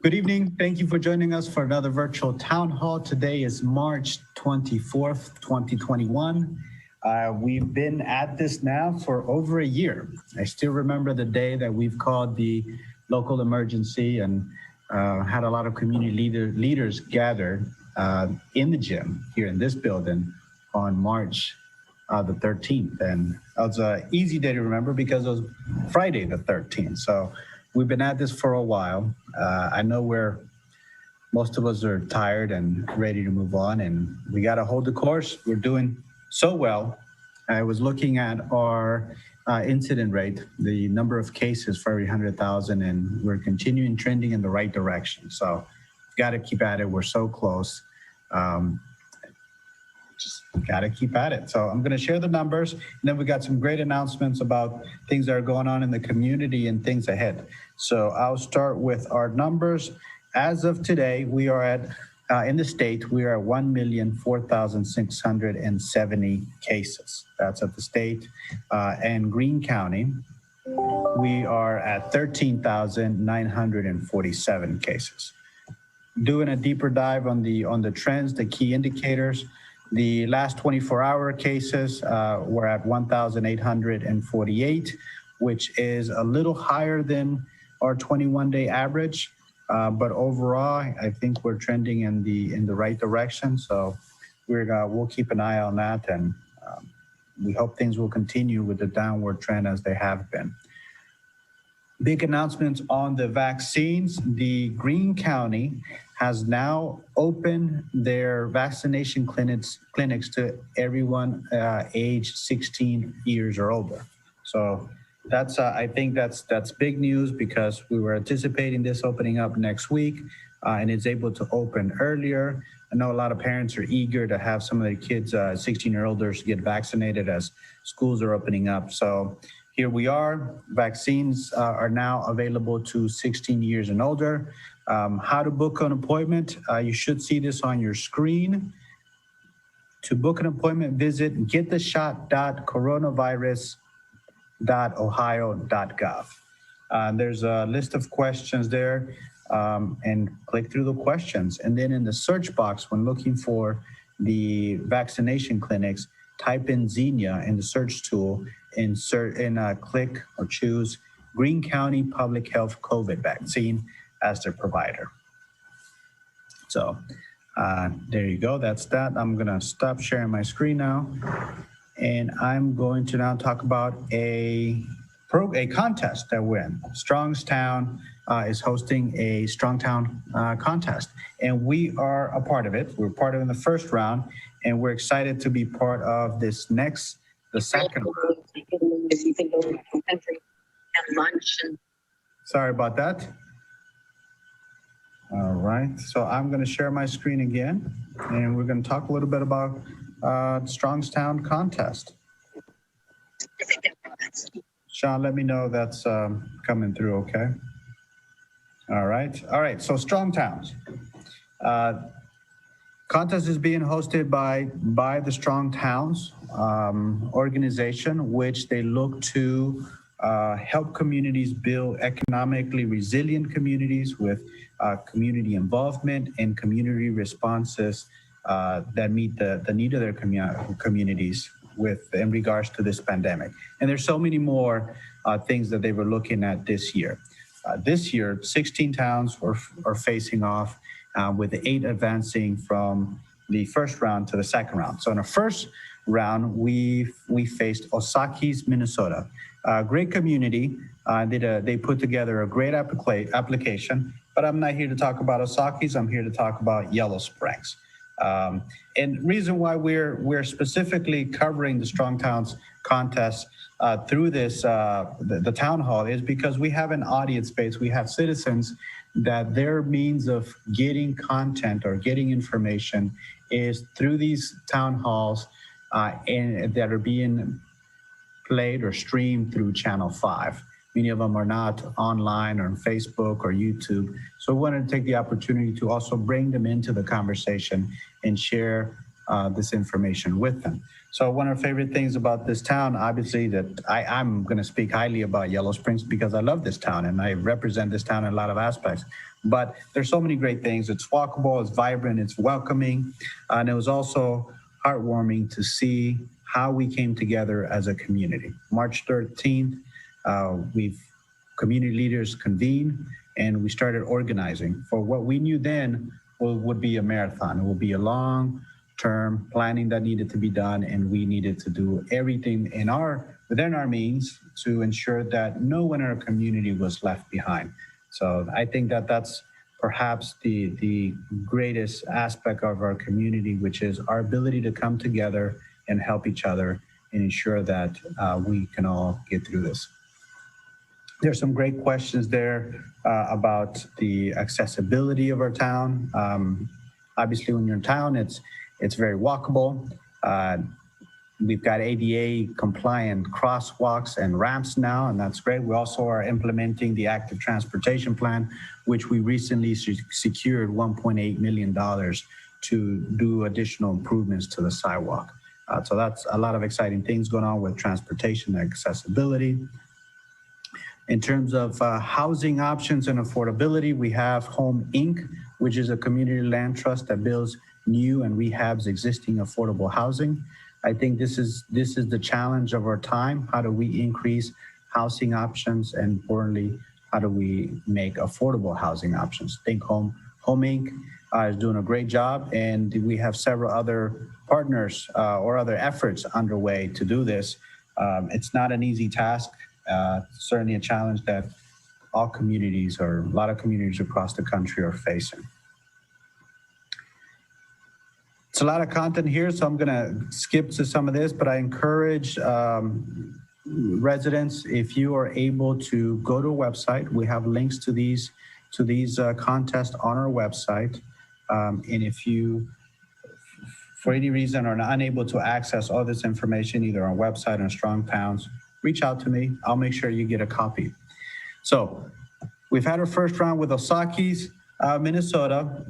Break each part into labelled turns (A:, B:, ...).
A: Good evening. Thank you for joining us for another virtual town hall. Today is March 24th, 2021. We've been at this now for over a year. I still remember the day that we've called the local emergency and had a lot of community leaders gathered in the gym here in this building on March the 13th. And it was an easy day to remember because it was Friday the 13th. So we've been at this for a while. I know most of us are tired and ready to move on, and we got to hold the course. We're doing so well. I was looking at our incident rate, the number of cases for every 100,000, and we're continuing trending in the right direction. So got to keep at it. We're so close. Just got to keep at it. So I'm going to share the numbers, and then we got some great announcements about things that are going on in the community and things ahead. So I'll start with our numbers. As of today, we are at, in the state, we are at 1,004,670 cases. That's at the state. And Greene County, we are at 13,947 cases. Doing a deeper dive on the trends, the key indicators. The last 24-hour cases were at 1,848, which is a little higher than our 21-day average. But overall, I think we're trending in the right direction. So we'll keep an eye on that, and we hope things will continue with the downward trend as they have been. Big announcements on the vaccines. The Greene County has now opened their vaccination clinics to everyone aged 16 years or older. So that's I think that's big news because we were anticipating this opening up next week, and it's able to open earlier. I know a lot of parents are eager to have some of their kids, 16 or older, get vaccinated as schools are opening up. So here we are. Vaccines are now available to 16 years and older. How to book an appointment. You should see this on your screen. To book an appointment, visit gettheshot.coronavirus.ohio.gov. There's a list of questions there, and click through the questions. And then in the search box, when looking for the vaccination clinics, type in Xenia in the search tool and click or choose Greene County Public Health COVID vaccine as their provider. So there you go. That's that. I'm going to stop sharing my screen now. And I'm going to now talk about a contest that we're in. Strongstown is hosting a Strongstown Contest, and we are a part of it. We're part of it in the first round, and we're excited to be part of the second round. Sorry about that. All right, so I'm going to share my screen again, and we're going to talk a little bit about Strongstown Contest. Sean, let me know that's coming through, okay? All right, so Strongtowns. Contest is being hosted by the Strongtowns organization, which they look to help communities build economically resilient communities with community involvement and community responses that meet the need of their communities in regards to this pandemic. And there's so many more things that they were looking at this year. This year, 16 towns are facing off with 8 advancing from the first round to the second round. So in the first round, we faced Osaki's, Minnesota. Great community. They put together a great application, but I'm not here to talk about Osaki's. I'm here to talk about Yellow Springs. And reason why we're specifically covering the Strongtowns Contest through this the town hall is because we have an audience base. We have citizens that their means of getting content or getting information is through these town halls and that are being played or streamed through Channel 5. Many of them are not online or on Facebook or YouTube. So we wanted to take the opportunity to also bring them into the conversation and share this information with them. So one of our favorite things about this town, obviously, that I'm going to speak highly about Yellow Springs because I love this town and I represent this town in a lot of aspects. But there's so many great things. It's walkable, it's vibrant, it's welcoming, and it was also heartwarming to see how we came together as a community. March 13th, community leaders convened and we started organizing for what we knew then would be a marathon. It would be a long-term planning that needed to be done, and we needed to do everything within our means to ensure that no one in our community was left behind. So I think that that's perhaps the greatest aspect of our community, which is our ability to come together and help each other and ensure that we can all get through this. There's some great questions there about the accessibility of our town. Obviously, when you're in town, it's very walkable. We've got ADA compliant crosswalks and ramps now, and that's great. We also are implementing the active transportation plan, which we recently secured $1.8 million to do additional improvements to the sidewalk. So that's a lot of exciting things going on with transportation and accessibility. In terms of housing options and affordability, we have Home Inc., which is a community land trust that builds new and rehabs existing affordable housing. I think this is the challenge of our time. How do we increase housing options, and importantly, how do we make affordable housing options? I think Home Inc. Is doing a great job, and we have several other partners or other efforts underway to do this. It's not an easy task. Certainly a challenge that all communities or a lot of communities across the country are facing. It's a lot of content here, so I'm going to skip to some of this, but I encourage residents, if you are able to go to a website, we have links to these contests on our website. And if you, for any reason, are unable to access all this information, either on our website or Strong Towns, reach out to me. I'll make sure you get a copy. So we've had our first round with Osaki's, Minnesota.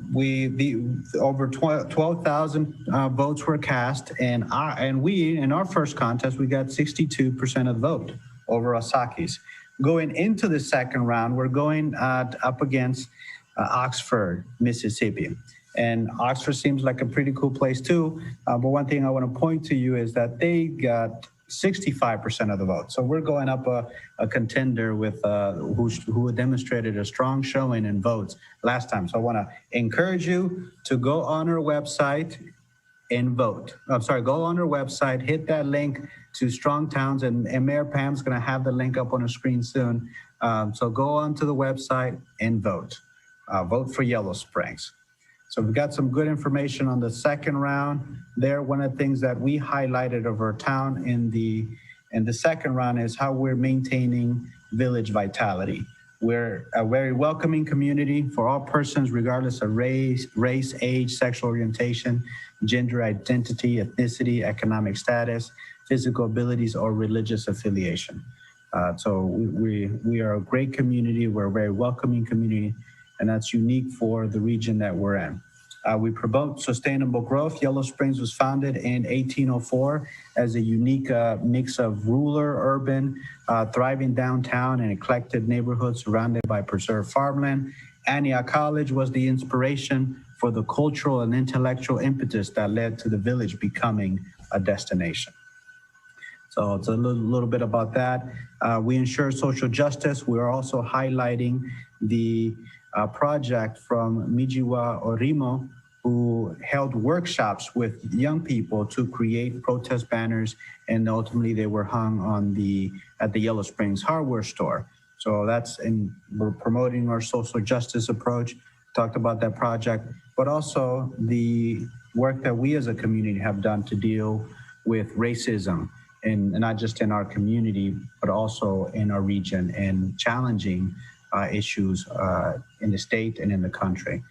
A: Over 12,000 votes were cast, and we in our first contest we got 62% of the vote over Osaki's. Going into the second round, we're going up against Oxford, Mississippi. And Oxford seems like a pretty cool place too. But one thing I want to point to you is that they got 65% of the vote. So we're going up a contender with who demonstrated a strong showing in votes last time. So I want to encourage you to go on our website and vote. Go on our website, hit that link to Strong Towns, and Mayor Pam's going to have the link up on the screen soon. So go onto the website and vote. Vote for Yellow Springs. So we've got some good information on the second round there. One of the things that we highlighted of our town in the second round is how we're maintaining village vitality. We're a very welcoming community for all persons, regardless of race, age, sexual orientation, gender identity, ethnicity, economic status, physical abilities, or religious affiliation. So we are a great community. We're a very welcoming community, and that's unique for the region that we're in. We promote sustainable growth. Yellow Springs was founded in 1804 as a unique mix of rural, urban, thriving downtown, and eclectic neighborhoods surrounded by preserved farmland. Antioch College was the inspiration for the cultural and intellectual impetus that led to the village becoming a destination. So it's a little bit about that. We ensure social justice. We're also highlighting the project from Mijiwa Orimo, who held workshops with young people to create protest banners, and ultimately they were hung at the Yellow Springs hardware store. So we're promoting our social justice approach, talked about that project, but also the work that we as a community have done to deal with racism, and not just in our community, but also in our region, and challenging issues in the state and in the country.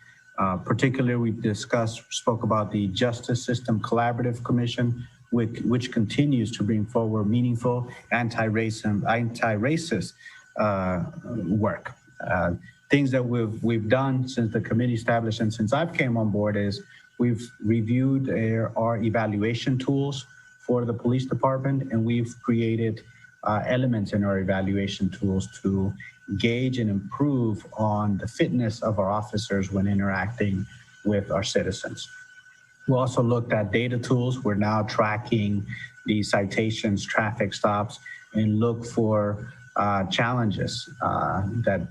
A: Particularly, we spoke about the Justice System Collaborative Commission, which continues to bring forward meaningful anti-racist work. Things that we've done since the committee established and since I've came on board is We've reviewed our evaluation tools for the police department, and we've created elements in our evaluation tools to gauge and improve on the fitness of our officers when interacting with our citizens. We also looked at data tools. We're now tracking the citations, traffic stops, and look for challenges that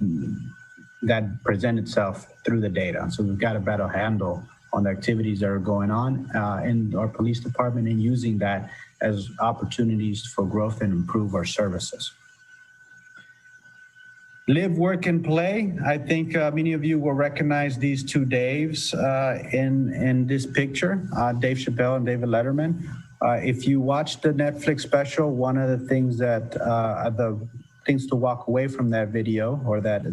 A: present itself through the data. So we've got a better handle on the activities that are going on in our police department, and using that as opportunities for growth and improve our services. Live, work, and play. I think many of you will recognize these two Daves in this picture, Dave Chappelle and David Letterman. If you watch the Netflix special, one of the things to walk away from that video or that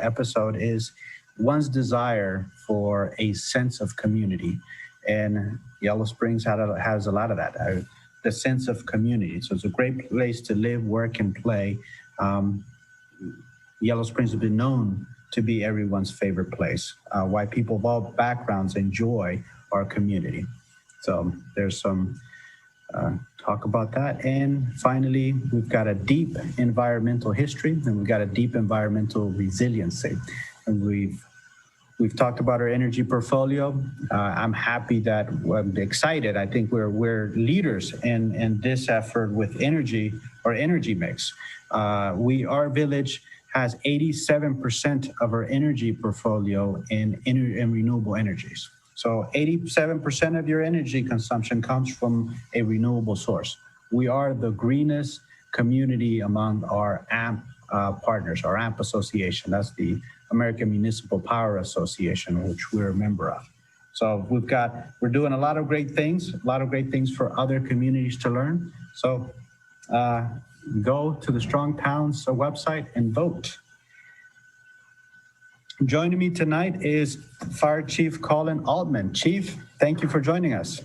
A: episode is one's desire for a sense of community. And Yellow Springs has a lot of that, the sense of community. So it's a great place to live, work, and play. Yellow Springs has been known to be everyone's favorite place, why people of all backgrounds enjoy our community. So there's some talk about that. And finally, we've got a deep environmental history, and we've got a deep environmental resiliency. And we've talked about our energy portfolio. I'm happy that I'm excited. I think we're leaders in this effort with energy, or energy mix. Our village has 87% of our energy portfolio in renewable energies. So 87% of your energy consumption comes from a renewable source. We are the greenest community among our AMP partners, our AMP association. That's the American Municipal Power Association, which we're a member of. So we're doing a lot of great things for other communities to learn. So go to the Strong Towns website and vote. Joining me tonight is Fire Chief Colin Altman. Chief, thank you for joining us.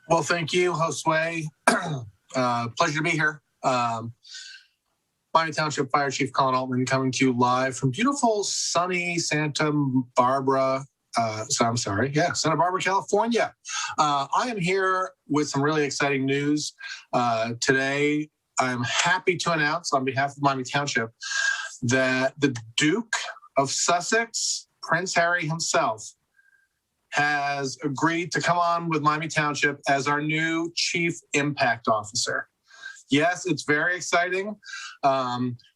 B: Well, thank you, Josue. Pleasure to be here. Miami Township Fire Chief Colin Altman coming to you live from beautiful, sunny Santa Barbara, Santa Barbara, California. I am here with some really exciting news. Today, I'm happy to announce on behalf of Miami Township that the Duke of Sussex, Prince Harry himself, has agreed to come on with Miami Township as our new Chief Impact Officer. Yes, it's very exciting.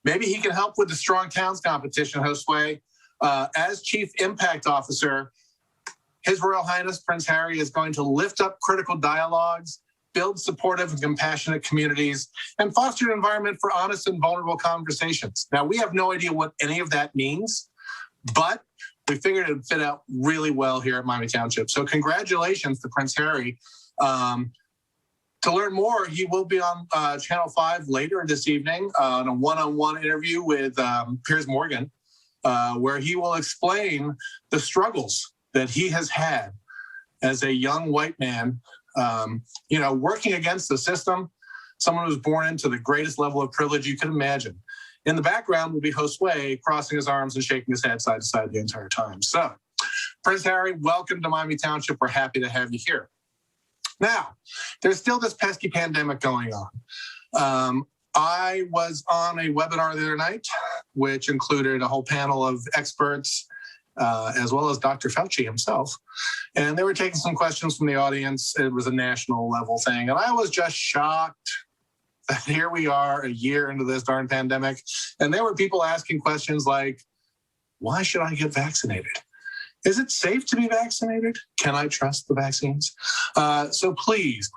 B: Maybe he can help with the Strong Towns competition, Josue. As Chief Impact Officer, His Royal Highness Prince Harry is going to lift up critical dialogues, build supportive and compassionate communities, and foster an environment for honest and vulnerable conversations. Now, we have no idea what any of that means, but we figured it would fit out really well here at Miami Township. So congratulations to Prince Harry. To learn more, he will be on Channel 5 later this evening on a one-on-one interview with Piers Morgan, where he will explain the struggles that he has had as a young white man, working against the system, someone who was born into the greatest level of privilege you can imagine. In the background will be Josue crossing his arms and shaking his head side to side the entire time. So, Prince Harry, welcome to Miami Township. We're happy to have you here. Now, there's still this pesky pandemic going on. I was on a webinar the other night, which included a whole panel of experts, as well as Dr. Fauci himself. And they were taking some questions from the audience. It was a national level thing. And I was just shocked that here we are a year into this darn pandemic. And there were people asking questions like, why should I get vaccinated? Is it safe to be vaccinated? Can I trust the vaccines? So please,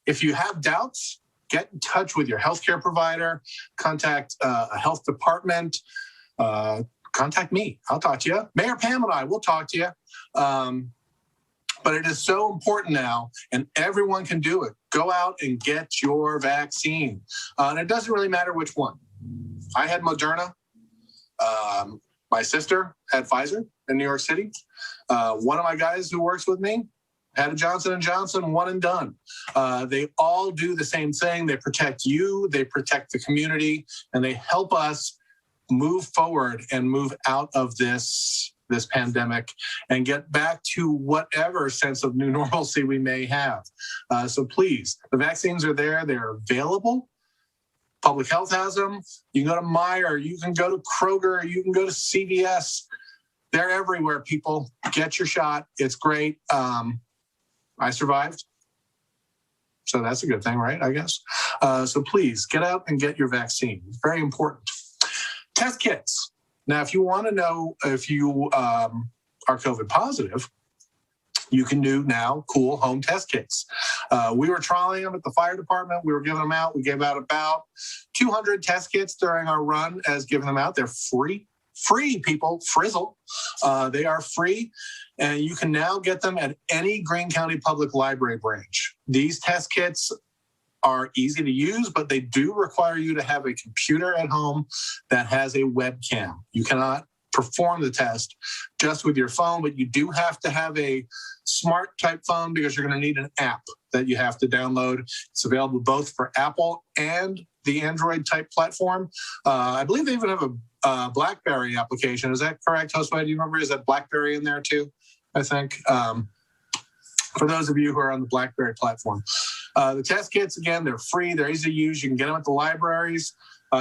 B: if you have doubts, get in touch with your healthcare provider, contact a health department, contact me. I'll talk to you. Mayor Pam and I will talk to you. But it is so important now, and everyone can do it. Go out and get your vaccine. And it doesn't really matter which one. I had Moderna. My sister had Pfizer in New York City. One of my guys who works with me had a Johnson & Johnson, one and done. They all do the same thing. They protect you, they protect the community, and they help us move forward and move out of this pandemic and get back to whatever sense of new normalcy we may have. So please, the vaccines are there. They're available. Public Health has them. You can go to Meijer. You can go to Kroger. You can go to CVS. They're everywhere, people. Get your shot. It's great. I survived. So that's a good thing, right? I guess. So please get out and get your vaccine. It's very important. Test kits. Now, if you want to know if you are COVID positive, you can do now cool home test kits. We were trialing them at the fire department. We were giving them out. We gave out about 200 test kits during our run as giving them out. They're free. Free, people, frizzle. They are free, and you can now get them at any Greene County Public Library branch. These test kits are easy to use, but they do require you to have a computer at home that has a webcam. You cannot perform the test just with your phone, but you do have to have a smart type phone because you're going to need an app that you have to download. It's available both for Apple and the Android type platform. I believe they even have a BlackBerry application. Is that correct, Josue? Do you remember? Is that BlackBerry in there too? I think. For those of you who are on the BlackBerry platform. The test kits, again, they're free. They're easy to use. You can get them at the libraries.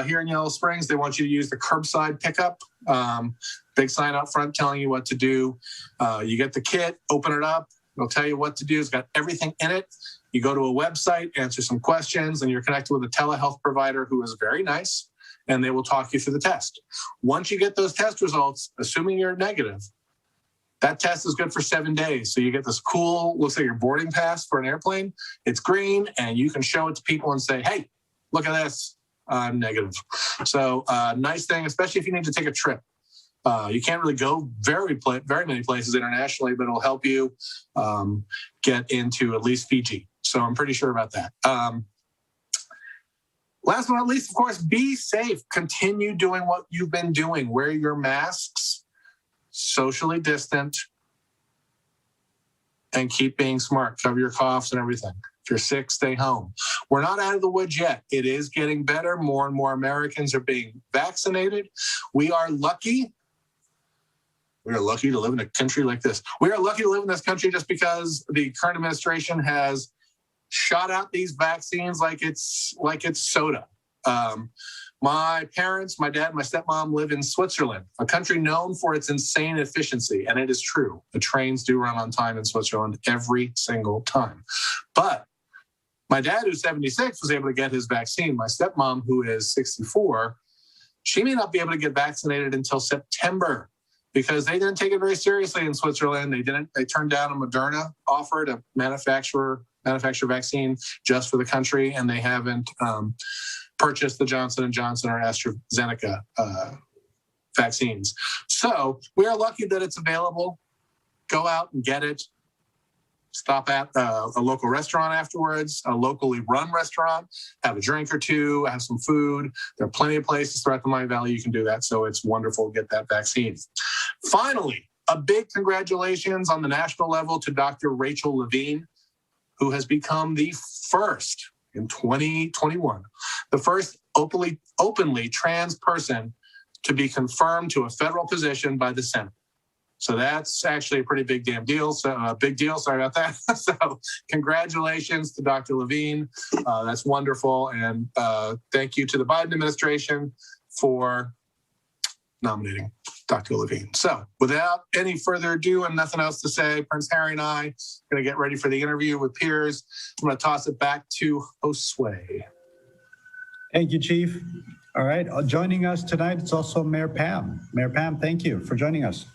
B: Here in Yellow Springs, they want you to use the curbside pickup. Big sign out front telling you what to do. You get the kit, open it up. It'll tell you what to do. It's got everything in it. You go to a website, answer some questions, and you're connected with a telehealth provider who is very nice, and they will talk you through the test. Once you get those test results, assuming you're negative, that test is good for 7 days. So you get this cool, looks like your boarding pass for an airplane. It's green, and you can show it to people and say, hey, look at this. I'm negative. So nice thing, especially if you need to take a trip. You can't really go very many places internationally, but it'll help you get into at least Fiji. So I'm pretty sure about that. Last but not least, of course, be safe. Continue doing what you've been doing. Wear your masks. Socially distant, and keep being smart. Cover your coughs and everything. If you're sick, stay home. We're not out of the woods yet. It is getting better. More and more Americans are being vaccinated. We are lucky. We are lucky to live in a country like this. We are lucky to live in this country just because the current administration has shot out these vaccines like it's soda. My parents, my dad, my stepmom live in Switzerland, a country known for its insane efficiency. And it is true. The trains do run on time in Switzerland every single time. But my dad, who's 76, was able to get his vaccine. My stepmom, who is 64, she may not be able to get vaccinated until September because they didn't take it very seriously in Switzerland. They turned down a Moderna offer to manufacture vaccine just for the country, and they haven't purchased the Johnson & Johnson or AstraZeneca vaccines. So we are lucky that it's available. Go out and get it. Stop at a local restaurant afterwards, a locally run restaurant, have a drink or two, have some food. There are plenty of places throughout the Miami Valley you can do that. So it's wonderful to get that vaccine. Finally, a big congratulations on the national level to Dr. Rachel Levine, who has become the first in 2021, the first openly trans person to be confirmed to a federal position by the Senate. So that's actually a pretty big damn deal. So big deal. Sorry about that. So congratulations to Dr. Levine. That's wonderful. And thank you to the Biden administration for nominating Dr. Levine. So without any further ado and nothing else to say, Prince Harry and I are going to get ready for the interview with peers. I'm going to toss it back to Josue.
A: Thank you, Chief. All right. Joining us tonight, it's also Mayor Pam. Mayor Pam, thank you for joining us.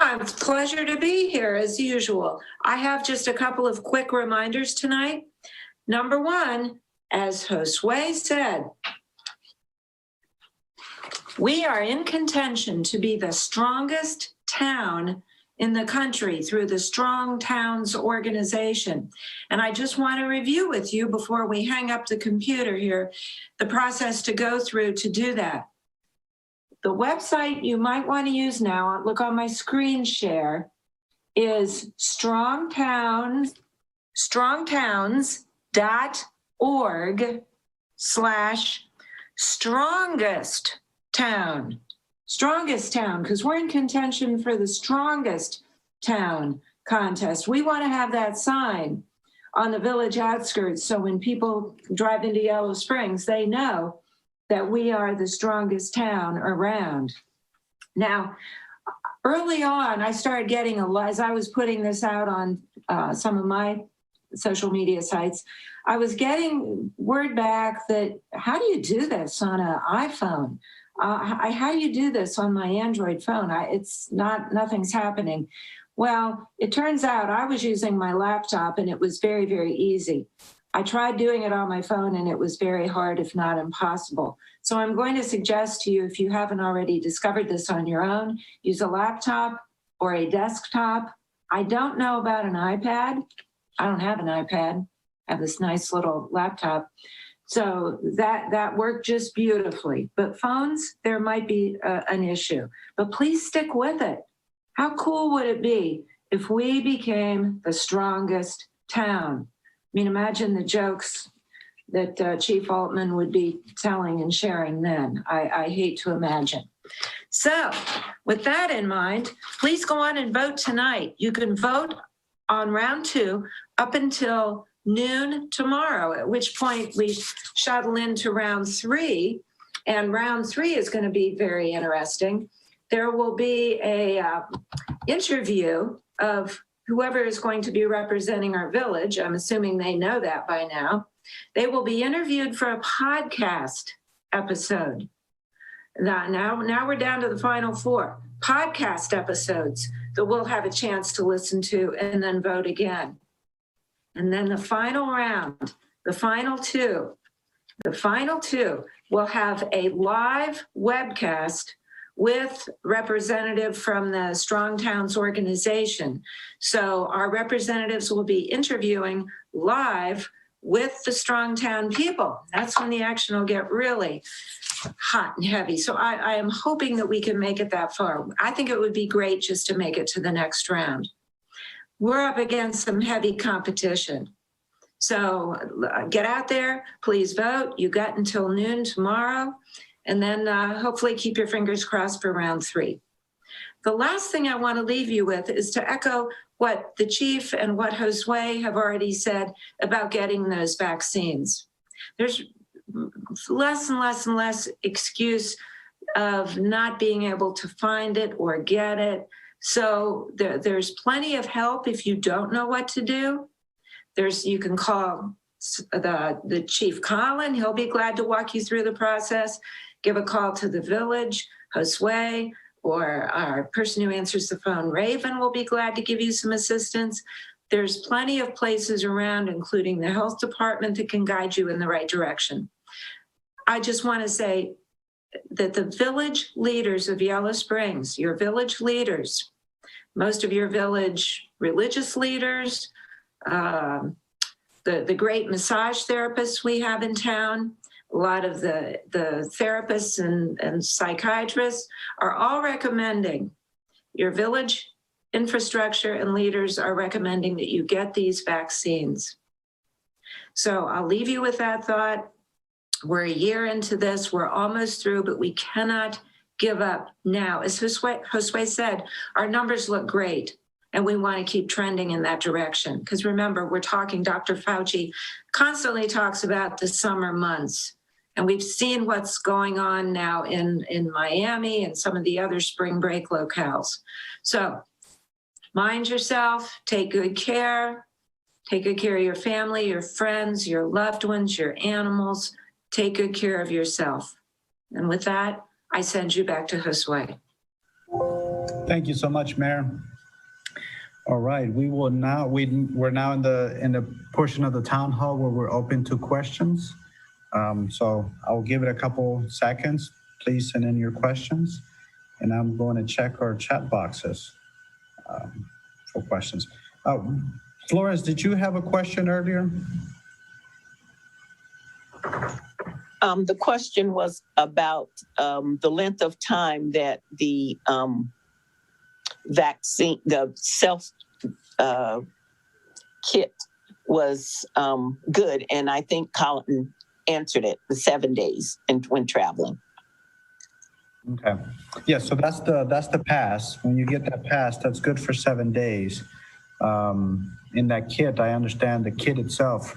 C: It's a pleasure to be here as usual. I have just a couple of quick reminders tonight. Number one, as Josue said, we are in contention to be the strongest town in the country through the Strong Towns organization. And I just want to review with you before we hang up the computer here, the process to go through to do that. The website you might want to use now, look on my screen share, is strongtowns.org/Strong strongest town. Strongest town, because we're in contention for the strongest town contest. We want to have that sign on the village outskirts so when people drive into Yellow Springs, they know that we are the strongest town around. Now, early on, I started getting as I was putting this out on some of my social media sites, I was getting word back that, how do you do this on an iPhone? How do you do this on my Android phone? Nothing's happening. Well, it turns out I was using my laptop and it was very, very easy. I tried doing it on my phone and it was very hard, if not impossible. So I'm going to suggest to you, if you haven't already discovered this on your own, use a laptop or a desktop. I don't know about an iPad. I don't have an iPad. I have this nice little laptop. So that worked just beautifully. But phones, there might be an issue. But please stick with it. How cool would it be if we became the strongest town? I mean, imagine the jokes that Chief Altman would be telling and sharing then. I hate to imagine. So with that in mind, please go on and vote tonight. You can vote on round 2 up until noon tomorrow, at which point we shuttle into round 3. And round 3 is going to be very interesting. There will be a interview of whoever is going to be representing our village. I'm assuming they know that by now. They will be interviewed for a podcast episode. Now we're down to the final 4 podcast episodes that we'll have a chance to listen to and then vote again. And then the final round, the final two will have a live webcast with representative from the Strong Towns organization. So our representatives will be interviewing live with the Strong Town people. That's when the action will get really hot and heavy. So I am hoping that we can make it that far. I think it would be great just to make it to the next round. We're up against some heavy competition. So get out there, please vote. You got until noon tomorrow, and then hopefully keep your fingers crossed for round 3. The last thing I want to leave you with is to echo what the chief and what Josue have already said about getting those vaccines. There's less and less and less excuse of not being able to find it or get it. So there's plenty of help if you don't know what to do. You can call the Chief Colin. He'll be glad to walk you through the process. Give a call to the village, Josue, or our person who answers the phone, Raven, will be glad to give you some assistance. There's plenty of places around, including the health department, that can guide you in the right direction. I just want to say that the village leaders of Yellow Springs, your village leaders, most of your village religious leaders, the great massage therapists we have in town, a lot of the therapists and psychiatrists are all recommending, your village infrastructure and leaders are recommending that you get these vaccines. So I'll leave you with that thought. We're a year into this, we're almost through, but we cannot give up now. As Josue said, our numbers look great, and we want to keep trending in that direction. Because remember, we're talking, Dr. Fauci constantly talks about the summer months. And we've seen what's going on now in Miami and some of the other spring break locales. So mind yourself, take good care of your family, your friends, your loved ones, your animals. Take good care of yourself. And with that, I send you back to Josue.
A: Thank you so much, Mayor. All right, we're now in the portion of the town hall where we're open to questions. So I'll give it a couple seconds. Please send in your questions, and I'm going to check our chat boxes for questions. Flores, did you have a question earlier?
D: The question was about the length of time that the vaccine, the self kit was good. And I think Colin answered it, the 7 days and when traveling.
A: Okay. Yeah, so that's the pass. When you get that pass, that's good for 7 days. In that kit, I understand the kit itself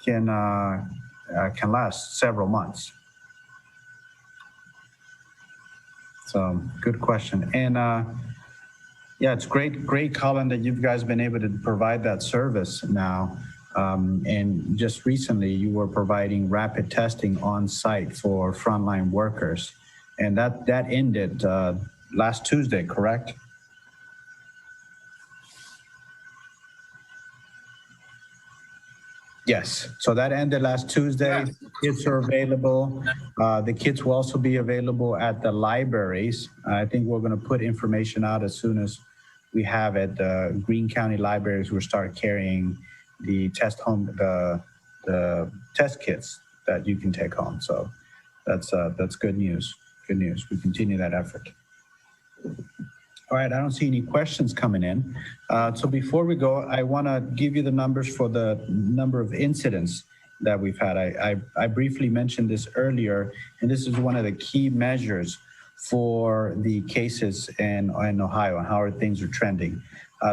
A: can last several months. So good question. And yeah, it's great, Colin, that you guys been able to provide that service now. And just recently, you were providing rapid testing on site for frontline workers. And that ended last Tuesday, correct? Yes. So that ended last Tuesday. Kits are available. The kits will also be available at the libraries. I think we're going to put information out as soon as we have it. Greene County libraries will start carrying the the test kits that you can take home. So that's good news. Good news. We continue that effort. All right, I don't see any questions coming in. So before we go, I want to give you the numbers for the number of incidents that we've had. I briefly mentioned this earlier, and this is one of the key measures for the cases in Ohio and how things are trending.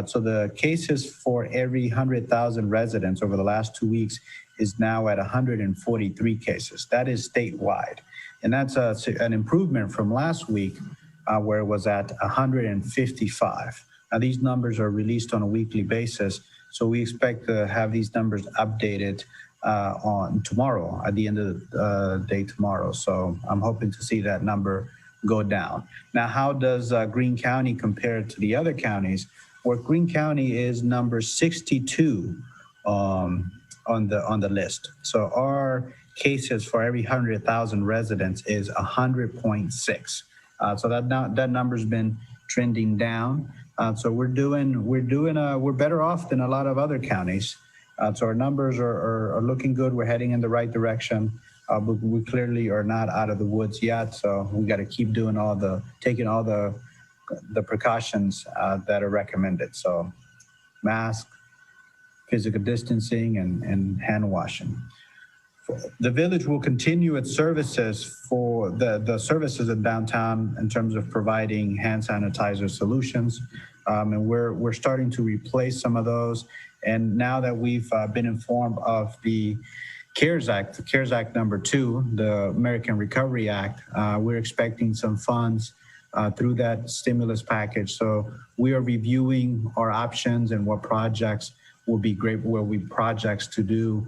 A: So the cases for every 100,000 residents over the last 2 weeks is now at 143 cases. That is statewide. And that's an improvement from last week, where it was at 155. Now, these numbers are released on a weekly basis, so we expect to have these numbers updated on tomorrow, at the end of the day tomorrow. So I'm hoping to see that number go down. Now, how does Greene County compare to the other counties? Well, Greene County is number 62 on the list. So our cases for every 100,000 residents is 100.6. So that number's been trending down. So we're better off than a lot of other counties. So our numbers are looking good. We're heading in the right direction. But we clearly are not out of the woods yet. So we got to keep taking all the precautions that are recommended. So mask, physical distancing, and hand washing. The village will continue its services for the services in downtown in terms of providing hand sanitizer solutions. And we're starting to replace some of those. And now that we've been informed of the CARES Act number 2, the American Recovery Act, we're expecting some funds through that stimulus package. So we are reviewing our options and what projects will be projects to do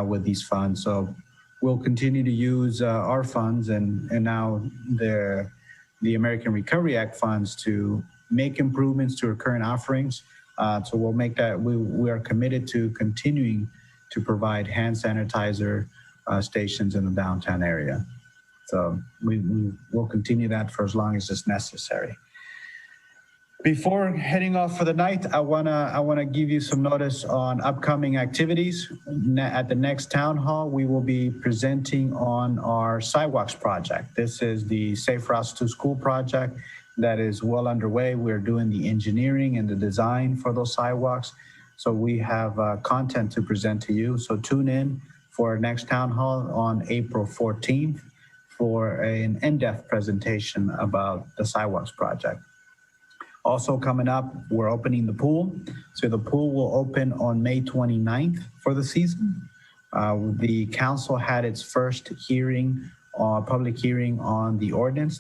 A: with these funds. So we'll continue to use our funds and now the American Recovery Act funds to make improvements to our current offerings. So we'll make that, we are committed to continuing to provide hand sanitizer stations in the downtown area. So we'll continue that for as long as it's necessary. Before heading off for the night, I wanna give you some notice on upcoming activities. At the next town hall, we will be presenting on our sidewalks project. This is the Safe Routes to School project that is well underway. We're doing the engineering and the design for those sidewalks. So we have content to present to you. So tune in for our next town hall on April 14th for an in-depth presentation about the sidewalks project. Also coming up, we're opening the pool. So the pool will open on May 29th for the season. The council had its first public hearing on the ordinance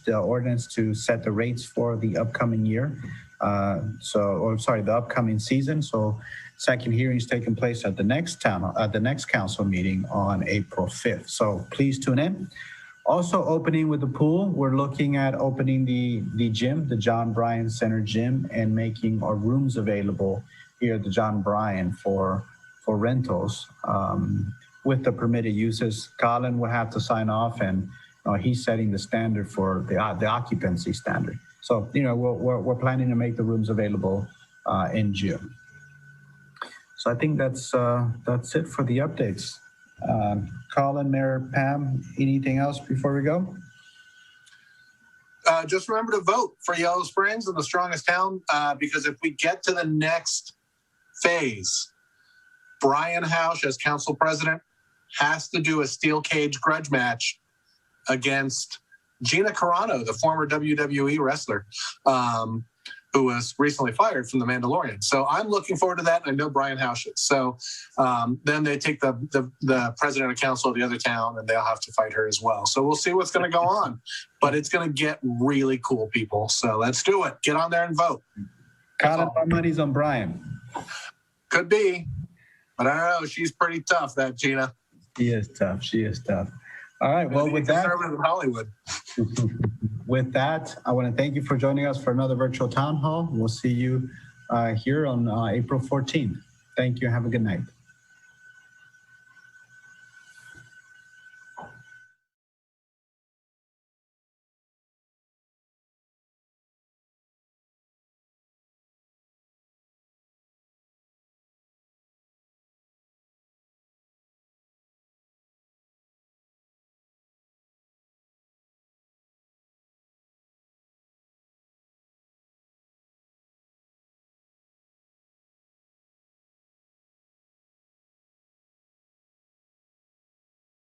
A: to set the rates for the upcoming year. The upcoming season. So second hearing is taking place at the next council meeting on April 5th. So please tune in. Also opening with the pool, we're looking at opening the gym, the John Bryant Center gym, and making our rooms available here at the John Bryant for rentals with the permitted uses. Colin will have to sign off, and he's setting the standard for the occupancy standard. So we're planning to make the rooms available in June. So I think that's it for the updates. Colin, Mayor, Pam, anything else before we go?
B: Just remember to vote for Yellow Springs and the strongest town, because if we get to the next phase, Brian Hausch as council president, has to do a steel cage grudge match against Gina Carano, the former WWE wrestler, who was recently fired from The Mandalorian. So I'm looking forward to that. I know Brian House is. So then they take the president of council of the other town, and they'll have to fight her as well. So we'll see what's going to go on. But it's going to get really cool, people. So let's do it. Get on there and vote.
A: Count my money's on Brian.
B: Could be. But I don't know. She's pretty tough, that Gina.
A: She is tough. She is tough. All right. Well, with that,
B: conservative in Hollywood.
A: with that, I want to thank you for joining us for another virtual town hall. We'll see you here on April 14th. Thank you. Have a good night.